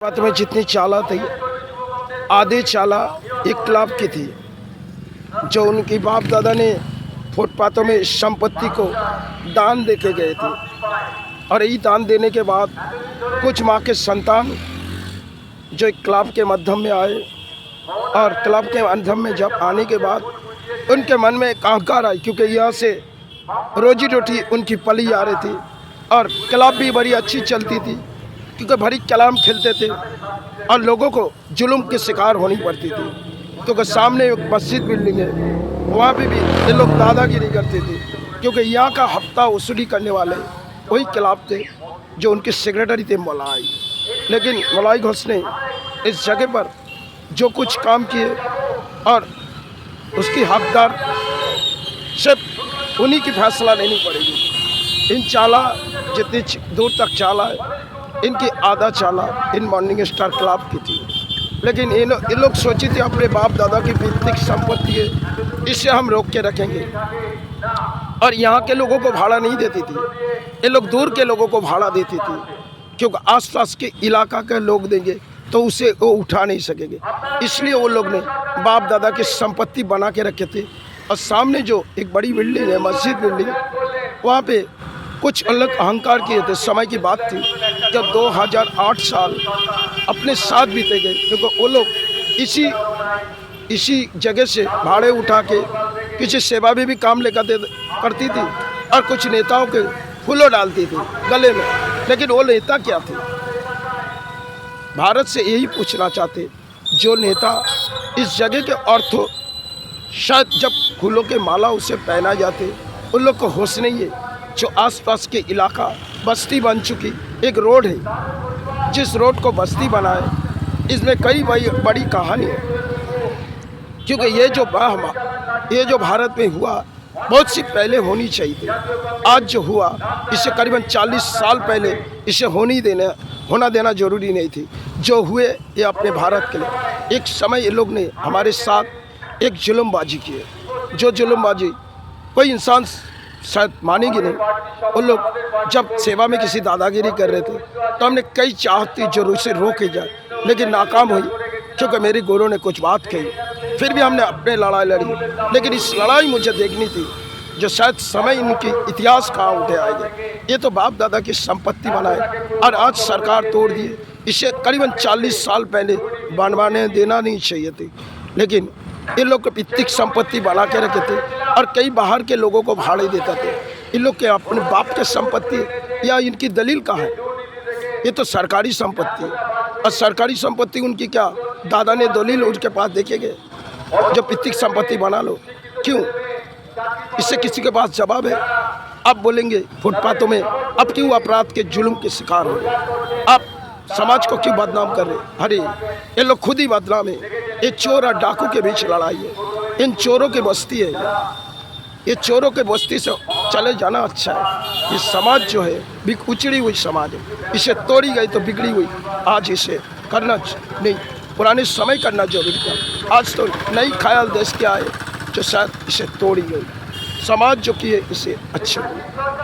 बात में जितनी चाला थी, आधे चाला एक क्लब की थी जो उनकी बाप दादा ने फुटपाथों में संपत्ति को दान दे के गए थे। और यही दान देने के बाद कुछ माँ के संतान जो एक क्लब के माध्यम में आए, और क्लब के माध्यम में जब आने के बाद उनके मन में एक अहंकार आई, क्योंकि यहाँ से रोजी रोटी उनकी पली आ रही थी और क्लब भी बड़ी अच्छी चलती थी, क्योंकि भरी कलाम खेलते थे और लोगों को जुल्म के शिकार होनी पड़ती थी। क्योंकि सामने एक मस्जिद बिल्डिंग है, वहाँ पे भी ये लोग दादागिरी करते थे, क्योंकि यहाँ का हफ्ता वसूली करने वाले वही क्लब थे जो उनके सेक्रेटरी थे मौलाई। लेकिन मौलाई घोष ने इस जगह पर जो कुछ काम किए और उसकी हकदार सिर्फ उन्हीं की फैसला लेनी पड़ेगी। इन चाला जितनी दूर तक चाला है, इनकी आधा चाला इन मॉर्निंग स्टार क्लब की थी। लेकिन ये लोग सोचे थे अपने बाप दादा की पैतृक संपत्ति है, इसे हम रोक के रखेंगे। और यहाँ के लोगों को भाड़ा नहीं देती थी, ये लोग दूर के लोगों को भाड़ा देती थी, क्योंकि आसपास के इलाका के लोग देंगे तो उसे वो उठा नहीं सकेंगे। इसलिए वो लोग ने बाप दादा की संपत्ति बना के रखे थे। और सामने जो एक बड़ी बिल्डिंग है, मस्जिद बिल्डिंग, वहाँ पे कुछ अलग अहंकार किए थे। समय की बात थी जब 2008 साल अपने साथ बीते गए, क्योंकि वो लोग इसी जगह से भाड़े उठा के किसी सेवा में भी काम लेकर करती थी और कुछ नेताओं के फूलों डालती थी गले में। लेकिन वो नेता क्या थे? भारत से यही पूछना चाहते, जो नेता इस जगह के औरतों शायद जब फूलों के माला उसे पहना जाते, उन लोग को होश नहीं है। जो आसपास के इलाका बस्ती बन चुकी एक रोड है, जिस रोड को बस्ती बनाए, इसमें कई बड़ी कहानी है। क्योंकि ये जो भारत में हुआ बहुत सी पहले होनी चाहिए थी। आज जो हुआ इसे करीबन 40 साल पहले इसे होना देना जरूरी नहीं थी। जो हुए ये अपने भारत के लिए। एक समय ये लोग ने हमारे साथ एक जुल्मबाजी की है, जो जुल्मबाजी कोई इंसान शायद मानेगी नहीं। वो लोग जब सेवा में किसी दादागिरी कर रहे थे तो हमने कई चाहती जरूर से रोके जाए, लेकिन नाकाम हुई, क्योंकि मेरी गुरु ने कुछ बात कही। फिर भी हमने अपने लड़ाई लड़ी, लेकिन इस लड़ाई मुझे देखनी थी जो शायद समय इनकी इतिहास कहाँ उठे आएंगे। ये तो बाप दादा की संपत्ति बनाए और आज सरकार तोड़ दिए। इसे करीबन 40 साल पहले बनवाने देना नहीं चाहिए थी, लेकिन ये लोग को पैतृक संपत्ति बना के रखे थे और कई बाहर के लोगों को भाड़े देता थे। इन लोग के अपने बाप के संपत्ति या इनकी दलील कहाँ है? ये तो सरकारी संपत्ति है, और सरकारी संपत्ति उनकी क्या दादा ने दलील उनके पास देखेंगे जो पैतृक संपत्ति बना लो? क्यों? इससे किसी के पास जवाब है? आप बोलेंगे फुटपाथों में अब क्यों अपराध के जुल्म के शिकार हो रहे? आप समाज को क्यों बदनाम कर रहे? अरे ये लोग खुद ही बदनाम है। ये चोर और डाकू के बीच लड़ाई है। इन चोरों की बस्ती है, ये चोरों के बस्ती से चले जाना अच्छा है। ये समाज जो है उचड़ी हुई समाज है, इसे तोड़ी गई तो बिगड़ी हुई। आज इसे करना नहीं, पुराने समय करना जरूरी था। आज तो नई ख्याल देश के आए जो शायद इसे तोड़ी गई। समाज जो की है इसे अच्छे